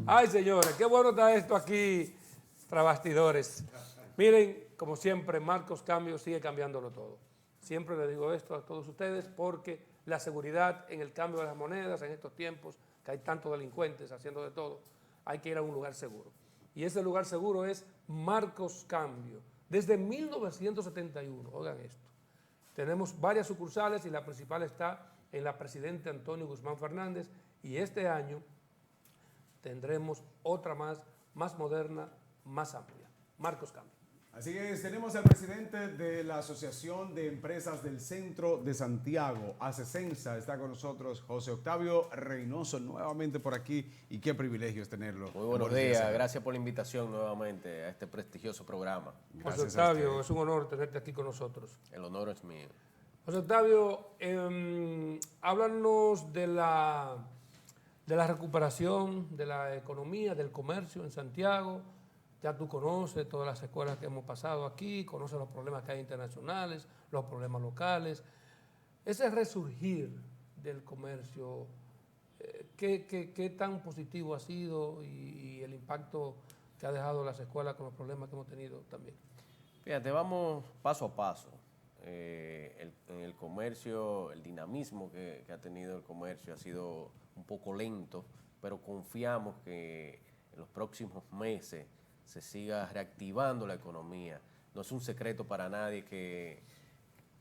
Ay, señores, qué bueno está esto aquí, tras bastidores. Miren, como siempre, Marcos Cambio sigue cambiándolo todo. Siempre le digo esto a todos ustedes porque la seguridad en el cambio de las monedas, en estos tiempos que hay tantos delincuentes haciendo de todo, hay que ir a un lugar seguro. Y ese lugar seguro es Marcos Cambio. Desde 1971, oigan esto. Tenemos varias sucursales y la principal está en la Presidente Antonio Guzmán Fernández y este año tendremos otra más moderna, más amplia. Marcos Cambio. Así es, tenemos al presidente de la Asociación de Empresas del Centro de Santiago, ASECENSA, está con nosotros José Octavio Reynoso nuevamente por aquí y qué privilegio es tenerlo. Muy buenos días, gracias por la invitación nuevamente a este prestigioso programa. José Octavio, es un honor tenerte aquí con nosotros. El honor es mío. José Octavio, háblanos de la recuperación de la economía, del comercio en Santiago. Ya tú conoces todas las escuelas que hemos pasado aquí, conoces los problemas que hay internacionales, los problemas locales. Ese resurgir del comercio, ¿qué tan positivo ha sido y el impacto que ha dejado las escuelas con los problemas que hemos tenido también? Fíjate, vamos paso a paso. En el comercio, el dinamismo que ha tenido el comercio ha sido un poco lento, pero confiamos que en los próximos meses se siga reactivando la economía. No es un secreto para nadie que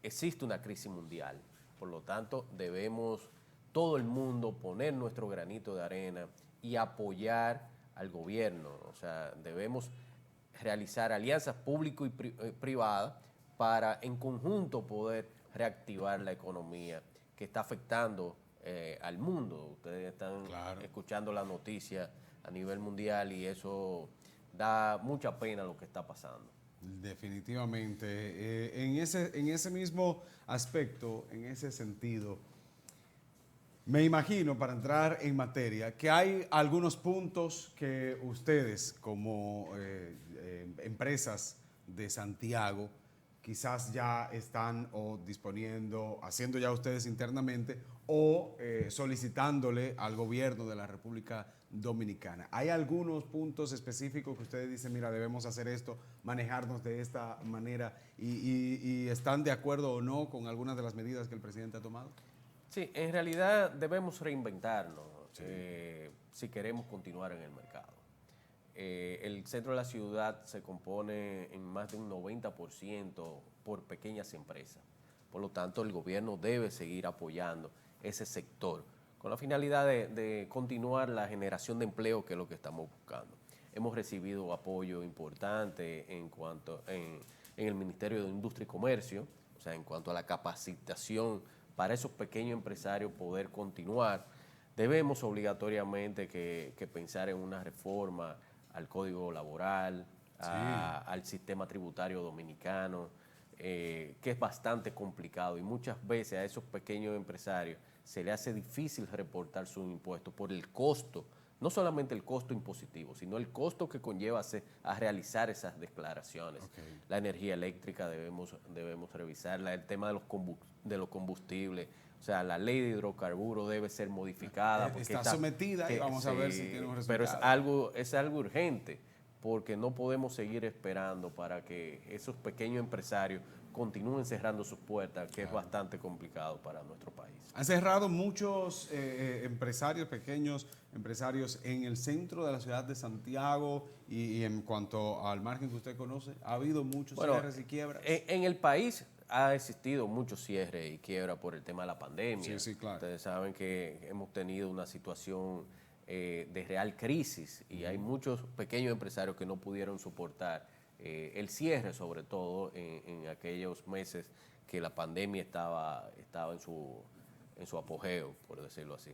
existe una crisis mundial. Por lo tanto, debemos todo el mundo poner nuestro granito de arena y apoyar al gobierno. O sea, debemos realizar alianzas público y privadas para en conjunto poder reactivar la economía que está afectando al mundo. Ustedes están escuchando la noticia a nivel mundial y eso da mucha pena lo que está pasando. Definitivamente. En ese mismo aspecto, en ese sentido, me imagino, para entrar en materia, que hay algunos puntos que ustedes como empresas de Santiago quizás ya están o disponiendo, haciendo ya ustedes internamente o solicitándole al gobierno de la República Dominicana. ¿Hay algunos puntos específicos que ustedes dicen, mira, debemos hacer esto, manejarnos de esta manera y están de acuerdo o no con algunas de las medidas que el presidente ha tomado? Sí, en realidad debemos reinventarnos si queremos continuar en el mercado. El centro de la ciudad se compone en más de un 90% por pequeñas empresas. Por lo tanto, el gobierno debe seguir apoyando ese sector con la finalidad de continuar la generación de empleo, que es lo que estamos buscando. Hemos recibido apoyo importante en el Ministerio de Industria y Comercio, o sea, en cuanto a la capacitación para esos pequeños empresarios poder continuar. Debemos obligatoriamente que pensar en una reforma al Código Laboral, al sistema tributario dominicano, que es bastante complicado y muchas veces a esos pequeños empresarios se les hace difícil reportar sus impuestos por el costo, no solamente el costo impositivo, sino el costo que conlleva a realizar esas declaraciones. La energía eléctrica debemos revisarla, el tema de los combustibles. O sea, la ley de hidrocarburos debe ser modificada. Porque está sometida y vamos a ver si tiene un resultado. Pero es algo urgente, porque no podemos seguir esperando para que esos pequeños empresarios continúen cerrando sus puertas, que es bastante complicado para nuestro país. Han cerrado muchos empresarios, pequeños empresarios en el centro de la ciudad de Santiago y en cuanto al margen que usted conoce, ¿ha habido muchos cierres y quiebras? En el país ha existido muchos cierres y quiebras por el tema de la pandemia. Sí, claro. Ustedes saben que hemos tenido una situación de real crisis y hay muchos pequeños empresarios que no pudieron soportar el cierre, sobre todo en aquellos meses que la pandemia estaba en su apogeo, por decirlo así.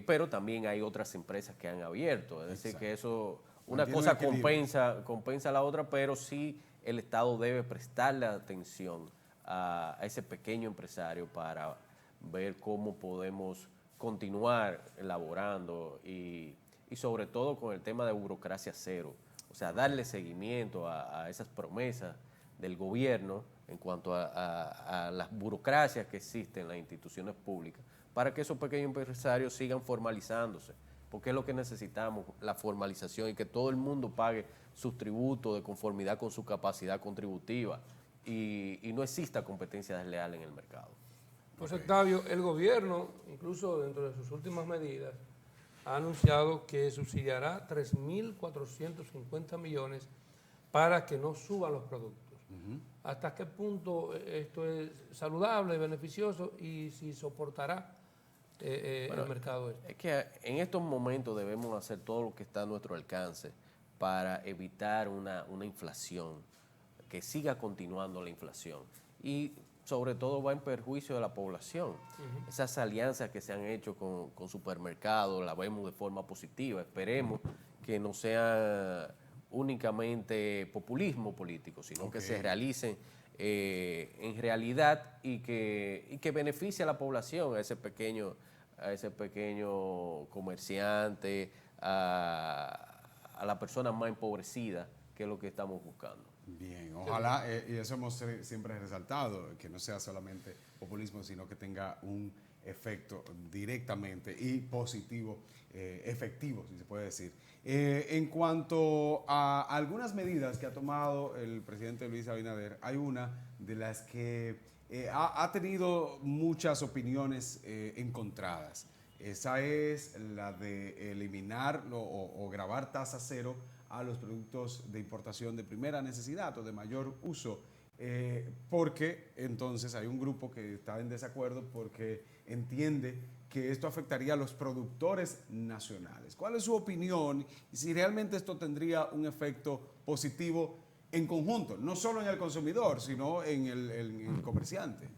Pero también hay otras empresas que han abierto, es decir, que eso, una cosa compensa a la otra, pero sí el Estado debe prestarle atención a ese pequeño empresario para ver cómo podemos continuar elaborando y sobre todo con el tema de burocracia cero. O sea, darle seguimiento a esas promesas del gobierno en cuanto a las burocracias que existen en las instituciones públicas para que esos pequeños empresarios sigan formalizándose. porque es lo que necesitamos, la formalización y que todo el mundo pague sus tributos de conformidad con su capacidad contributiva y no exista competencia desleal en el mercado. José Octavio, el gobierno, incluso dentro de sus últimas medidas, ha anunciado que subsidiará 3.450 millones para que no suban los productos. ¿Hasta qué punto esto es saludable, beneficioso y si soportará el mercado esto? Es que en estos momentos debemos hacer todo lo que está a nuestro alcance para evitar una inflación, que siga continuando la inflación. Y sobre todo va en perjuicio de la población. Esas alianzas que se han hecho con supermercados la vemos de forma positiva. Esperemos que no sea únicamente populismo político, sino que se realicen en realidad y que beneficie a la población, a ese pequeño comerciante, a la persona más empobrecida, que es lo que estamos buscando. Bien, ojalá, y eso hemos siempre resaltado, que no sea solamente populismo, sino que tenga un efecto directamente y positivo, efectivo, si se puede decir. En cuanto a algunas medidas que ha tomado el presidente Luis Abinader, hay una de las que ha tenido muchas opiniones encontradas. Esa es la de eliminar o gravar tasa cero a los productos de importación de primera necesidad o de mayor uso, porque entonces hay un grupo que está en desacuerdo porque entiende que esto afectaría a los productores nacionales. ¿Cuál es su opinión y si realmente esto tendría un efecto positivo en conjunto, no solo en el consumidor, sino en el comerciante?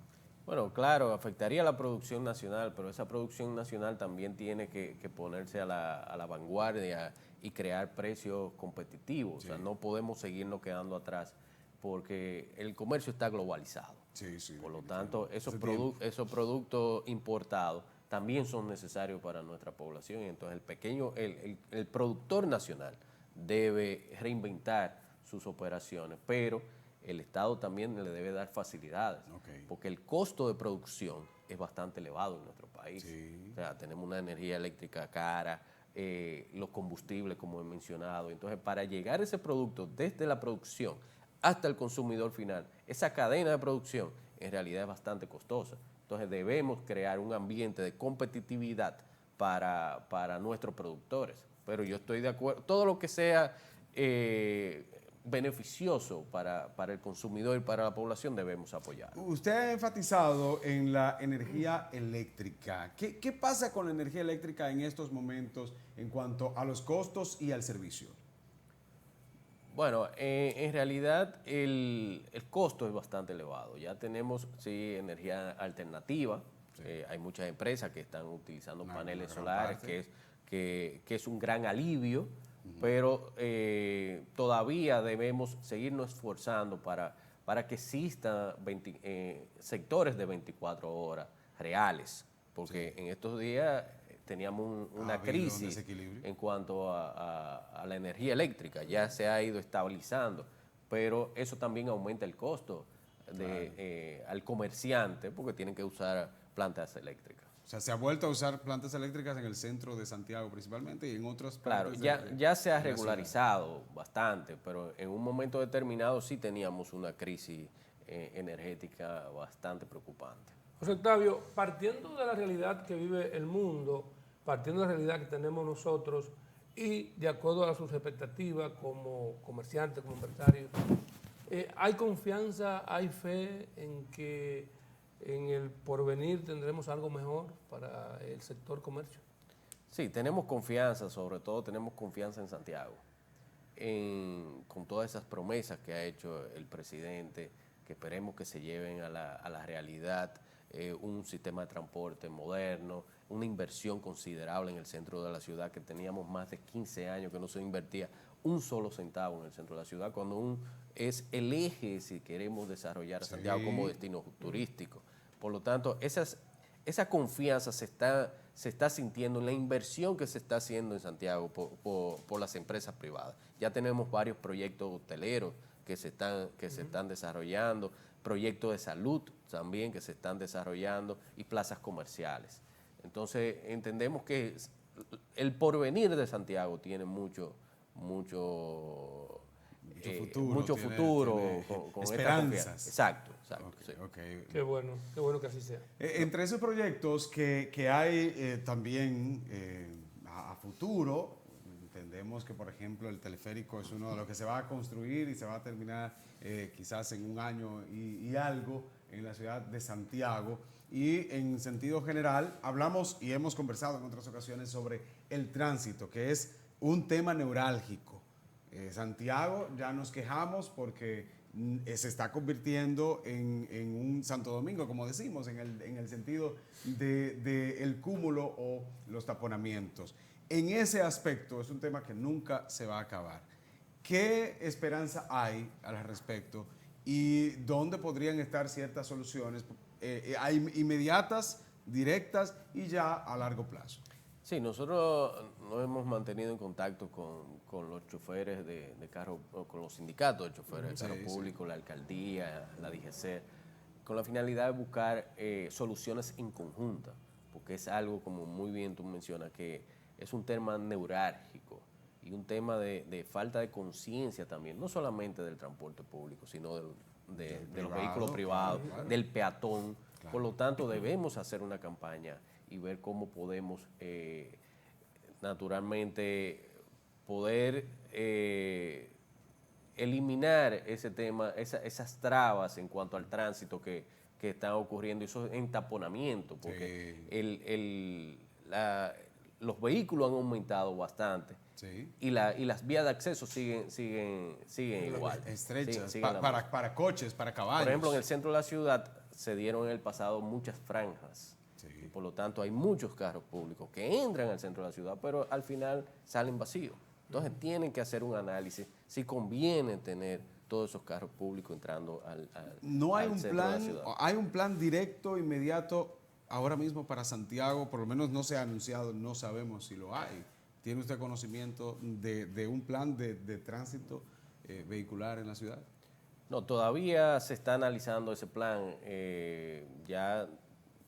Bueno, claro, afectaría a la producción nacional, pero esa producción nacional también tiene que ponerse a la vanguardia y crear precios competitivos. Sí. O sea, no podemos seguirnos quedando atrás porque el comercio está globalizado. Sí, sí, por lo tanto, esos productos importados también son necesarios para nuestra población. Y entonces el productor nacional debe reinventar sus operaciones, pero el Estado también le debe dar facilidades, porque el costo de producción es bastante elevado en nuestro país. Sí. O sea, tenemos una energía eléctrica cara, los combustibles, como he mencionado. Entonces, para llegar a ese producto desde la producción hasta el consumidor final, esa cadena de producción en realidad es bastante costosa. Entonces, debemos crear un ambiente de competitividad para nuestros productores. Pero yo estoy de acuerdo, todo lo que sea beneficioso para el consumidor y para la población debemos apoyar. Usted ha enfatizado en la energía eléctrica. ¿Qué pasa con la energía eléctrica en estos momentos en cuanto a los costos y al servicio? Bueno, en realidad el costo es bastante elevado. Ya tenemos, sí, energía alternativa. Sí. Hay muchas empresas que están utilizando paneles solares, que es un gran alivio. Pero todavía debemos seguirnos esforzando para que existan sectores de 24 horas reales, porque en estos días teníamos una crisis en cuanto a la energía eléctrica, ya se ha ido estabilizando, pero eso también aumenta el costo al comerciante, porque tienen que usar plantas eléctricas. O sea, se ha vuelto a usar plantas eléctricas en el centro de Santiago principalmente y en otros partes. Claro, ya se ha regularizado bastante, pero en un momento determinado sí teníamos una crisis energética bastante preocupante. José Octavio, partiendo de la realidad que vive el mundo, partiendo de la realidad que tenemos nosotros y de acuerdo a sus expectativas como comerciantes, como empresarios, ¿hay confianza, hay fe en que en el porvenir tendremos algo mejor para el sector comercio? Sí, tenemos confianza, sobre todo tenemos confianza en Santiago, con todas esas promesas que ha hecho el presidente, que esperemos que se lleven a la realidad, un sistema de transporte moderno, una inversión considerable en el centro de la ciudad, que teníamos más de 15 años que no se invertía un solo centavo en el centro de la ciudad, cuando es el eje si queremos desarrollar a Santiago como destino turístico. Por lo tanto, esa confianza se está sintiendo en la inversión que se está haciendo en Santiago por las empresas privadas. Ya tenemos varios proyectos hoteleros que se están desarrollando, proyectos de salud también que se están desarrollando y plazas comerciales. Entonces, entendemos que el porvenir de Santiago tiene mucho futuro, tiene con esta esperanzas. confianza. Exacto, Ok, sí. ok. Qué bueno que así sea. Entre esos proyectos que hay también a futuro, entendemos que, por ejemplo, el teleférico es uno de los que se va a construir y se va a terminar quizás en un año y algo en la ciudad de Santiago. Y en sentido general, hablamos y hemos conversado en otras ocasiones sobre el tránsito, que es un tema neurálgico. Santiago, ya nos quejamos porque se está convirtiendo en un Santo Domingo, como decimos, en el sentido de el cúmulo o los taponamientos. En ese aspecto es un tema que nunca se va a acabar. ¿Qué esperanza hay al respecto y dónde podrían estar ciertas soluciones hay inmediatas, directas y ya a largo plazo? Sí, nosotros nos hemos mantenido en contacto con los choferes de carro, con los sindicatos de choferes de carro público, la alcaldía, la DGC, con la finalidad de buscar soluciones en conjunta, porque es algo, como muy bien tú mencionas, que es un tema neurálgico y un tema de falta de conciencia también, no solamente del transporte público, sino de los vehículos privados, claro. del peatón. Claro. Por lo tanto, debemos hacer una campaña y ver cómo podemos naturalmente poder eliminar ese tema, esas trabas en cuanto al tránsito que están ocurriendo, esos entaponamientos, porque los vehículos han aumentado bastante. Sí. Y las vías de acceso siguen igual. Estrechas, siguen la misma. para coches, para caballos. Por ejemplo, en el centro de la ciudad se dieron en el pasado muchas franjas. Sí. Y por lo tanto, hay muchos carros públicos que entran al centro de la ciudad, pero al final salen vacíos. Entonces, tienen que hacer un análisis si conviene tener todos esos carros públicos entrando No hay al un centro de la plan, ciudad. hay un plan directo, inmediato, ahora mismo para Santiago, por lo menos no se ha anunciado, no sabemos si lo hay. ¿Tiene usted conocimiento de un plan de tránsito vehicular en la ciudad? No, todavía se está analizando ese plan. Ya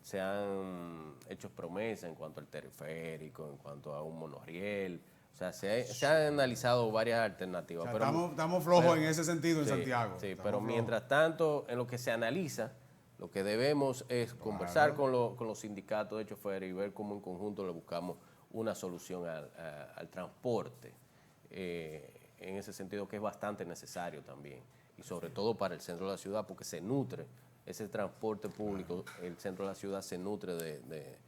se han hecho promesas en cuanto al teleférico, en cuanto a un monorriel. O sea, se han analizado varias alternativas. O sea, pero estamos flojos en ese sentido en sí, Santiago. Sí, Estamos pero flojos. mientras tanto, en lo que se analiza, lo que debemos es conversar con los sindicatos de choferes y ver cómo en conjunto le buscamos una solución al transporte. En ese sentido que es bastante necesario también. Y sobre todo para el centro de la ciudad, porque se nutre, ese transporte público, el centro de la ciudad se nutre de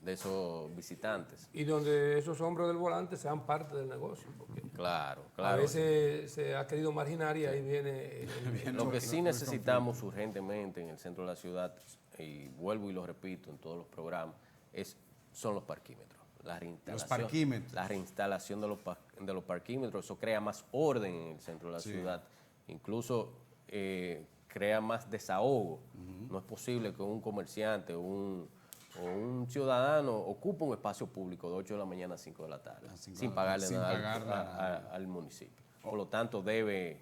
esos visitantes. Y donde esos hombres del volante sean parte del negocio. Porque Claro. a veces se ha querido marginar y ahí viene... Lo que sí necesitamos urgentemente en el centro de la ciudad, y vuelvo y lo repito en todos los programas, son los parquímetros. Los parquímetros. La reinstalación de los parquímetros, eso crea más orden en el centro de la ciudad. Incluso crea más desahogo. No es posible que un comerciante o un ciudadano ocupe un espacio público de 8 de la mañana a 5 de la tarde, sin pagarle nada al municipio. Por lo tanto, debe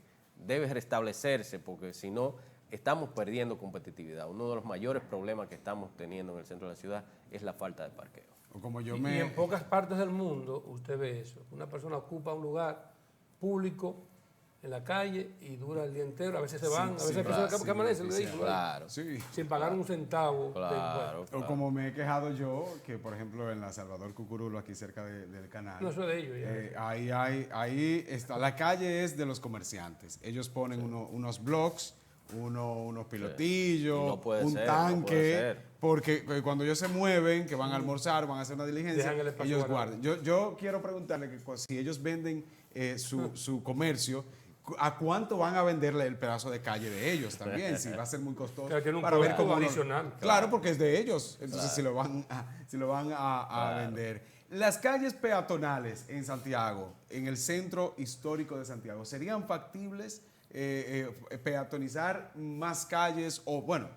restablecerse, porque si no, estamos perdiendo competitividad. Uno de los mayores problemas que estamos teniendo en el centro de la ciudad es la falta de parqueo. O como Y en pocas partes del mundo usted ve eso. Una persona ocupa un lugar público en la calle y dura el día entero. A veces se van, a veces hay personas que amanecen el vehículo Claro. Sí. sin pagar un centavo. Claro. O como me he quejado yo, que por ejemplo en la Salvador Cucurulo, aquí cerca del canal, No, eso es de ellos. ahí está, la calle es de los comerciantes. Ellos ponen unos blocks, unos pilotillos, Y no puede un ser, tanque, no puede ser. porque cuando ellos se mueven, que van a almorzar, van a hacer una diligencia, Dejan el espacio ellos guardado. guardan. Yo quiero preguntarle que si ellos venden su comercio, ¿a cuánto van a venderle el pedazo de calle de ellos también? Si va a ser muy costoso. Claro, tiene un para ver costo cómo adicional. Claro, porque es de ellos. Entonces, si lo van a vender. Las calles peatonales en Santiago, en el centro histórico de Santiago, ¿serían factibles peatonizar más calles? O bueno,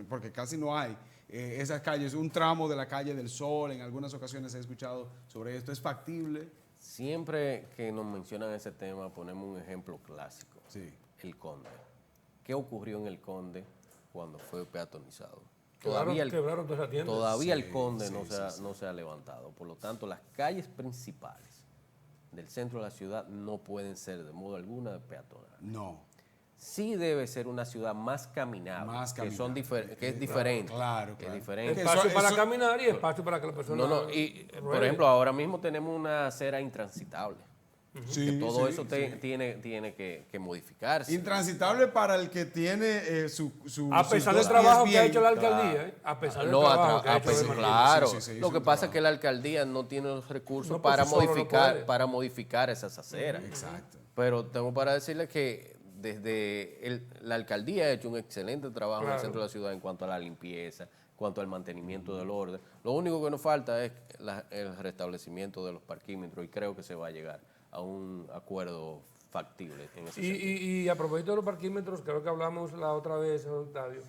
porque casi no hay esas calles, un tramo de la calle del Sol, en algunas ocasiones he escuchado sobre esto. ¿Es factible? Siempre que nos mencionan ese tema, ponemos un ejemplo clásico. Sí. El Conde. ¿Qué ocurrió en el Conde cuando fue peatonizado? Quebraron todas esas tiendas. todavía el Conde no se ha levantado. Por lo tanto, las calles principales del centro de la ciudad no pueden ser de modo alguna peatonales. No. Sí debe ser una ciudad más caminable, que es diferente. Claro, que claro. es diferente. Espacio para caminar y espacio para que la persona Por ruede. ejemplo, ahora mismo tenemos una acera intransitable. Sí, Que todo sí, eso sí. tiene que modificarse. Intransitable para el que tiene su A sus pesar dos del trabajo pies que ha bien. hecho la alcaldía, a pesar del No, trabajo que ha hecho pesar- Martín. claro. Sí, sí, sí, Lo hizo que un pasa es trabajo. que la alcaldía no tiene los recursos No, por sí solo no puede. para modificar esas aceras. Exacto. Pero tengo para decirle que desde la alcaldía ha hecho un excelente trabajo en el Claro. centro de la ciudad en cuanto a la limpieza, en cuanto al mantenimiento del orden. Lo único que nos falta es el restablecimiento de los parquímetros y creo que se va a llegar a un acuerdo factible en ese sentido. Y a propósito de los parquímetros, creo que hablamos la otra vez, Octavio,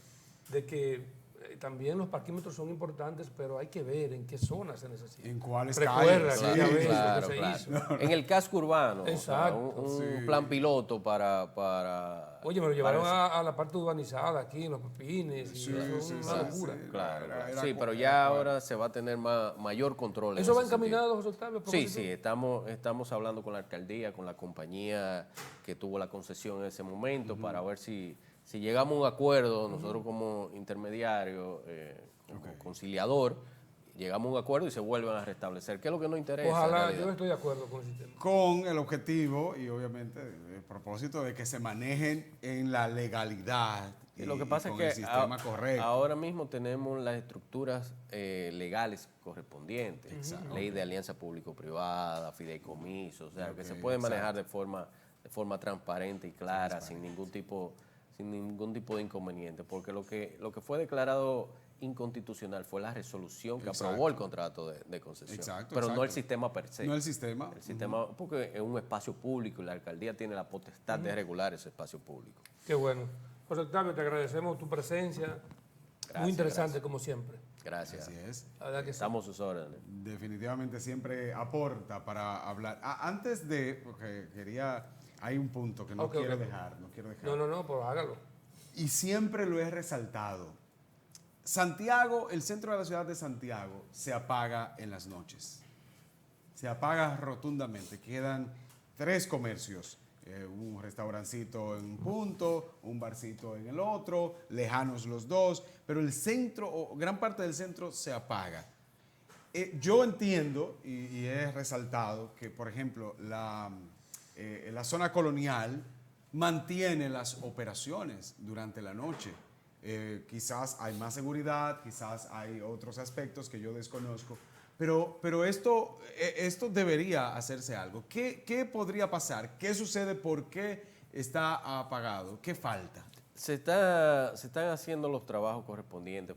de que también los parquímetros son importantes, pero hay que ver en qué zonas se necesitan. En cuáles Recuerda calles. que Sí, ya ves Claro, lo que se claro. hizo. En el casco urbano, o sea, Exacto. un plan piloto para... Oye, me lo llevaron para a la parte urbanizada aquí, en los Pepines, y eso es una locura. Claro, Era- claro. era Sí, cu- pero era ya cual. ahora se va a tener mayor control. en ¿Eso va ese sentido. encaminado, José Octavio? a Sí, propósito? sí, estamos hablando con la alcaldía, con la compañía que tuvo la concesión en ese momento, para ver si llegamos a un acuerdo, nosotros como intermediario, como conciliador, llegamos a un acuerdo y se vuelven a restablecer. ¿Qué es lo que nos interesa? en Ojalá, realidad? yo estoy de acuerdo con el sistema. Con el objetivo y obviamente el propósito de que se manejen en la legalidad Y lo que pasa es con que el sistema correcto. ahora mismo tenemos las estructuras legales correspondientes, ley de alianza público-privada, fideicomiso, o sea, que se puede manejar de forma transparente y clara, sin ningún tipo de inconveniente, porque lo que fue declarado inconstitucional fue la resolución que aprobó el contrato de concesión, Exacto, pero no el exacto. sistema per se. No el sistema. El sistema, porque es un espacio público y la alcaldía tiene la potestad de regular ese espacio público. Qué bueno. José Octavio, te agradecemos tu presencia. Muy interesante, como siempre. Gracias. Así es. La verdad que sí. Estamos a sus órdenes. Definitivamente siempre aporta para hablar. Antes de, porque hay un punto que no Ok, quiero ok. dejar, no quiero dejar. No, pues hágalo. Y siempre lo he resaltado. Santiago, el centro de la ciudad de Santiago, se apaga en las noches. Se apaga rotundamente. Quedan 3 comercios. Un restaurancito en un punto, un barcito en el otro, lejanos los dos, pero el centro, o gran parte del centro, se apaga. Yo entiendo y he resaltado que, por ejemplo, la zona colonial mantiene las operaciones durante la noche. Quizás hay más seguridad, quizás hay otros aspectos que yo desconozco, pero esto debería hacerse algo. ¿Qué podría pasar? ¿Qué sucede? ¿Por qué está apagado? ¿Qué falta? Se están haciendo los trabajos correspondientes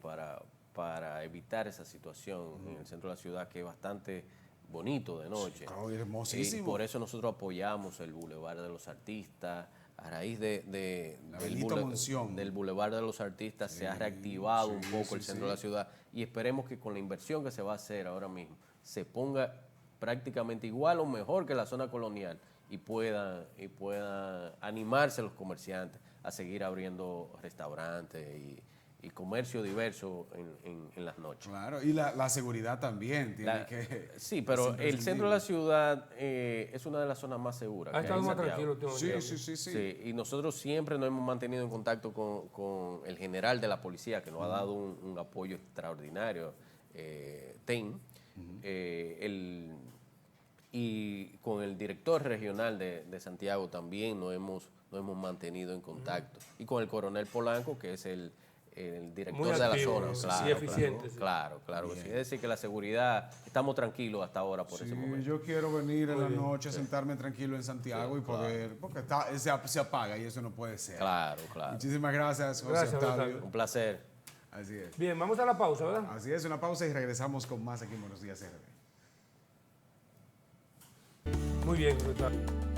para evitar esa situación en el centro de la ciudad, que es bastante bonito de noche. Claro, hermosísimo. Y por eso nosotros apoyamos el Boulevard de los Artistas. A raíz La Benito Monción. del Boulevard de los Artistas se ha reactivado un poco el sí, centro de la ciudad y esperemos que con la inversión que se va a hacer ahora mismo se ponga prácticamente igual o mejor que la zona colonial y puedan animarse los comerciantes a seguir abriendo restaurantes y comercio diverso en las noches. Claro, y la seguridad también tiene que... Sí, pero es el centro de la ciudad es una de las zonas más seguras. Ha que hay estado en más Santiago. tranquilo. Sí. Sí, y nosotros siempre nos hemos mantenido en contacto con el general de la policía, que nos ha dado un apoyo extraordinario, TEN, y con el director regional de Santiago también nos hemos mantenido en contacto. Y con el coronel Polanco, que es el director Muy de la activo, zona. sí, eficiente, sí. Claro. Es decir, que la seguridad, estamos tranquilos hasta ahora por ese momento. Yo quiero venir en la noche, sentarme tranquilo en Santiago y poder... Porque se apaga y eso no puede ser. Claro. Muchísimas gracias, José Gracias, Octavio. Octavio. Un placer. Así es. Bien, vamos a la pausa, ¿verdad? Así es, una pausa y regresamos con más aquí en Buenos Días RD. Muy bien, José Octavio.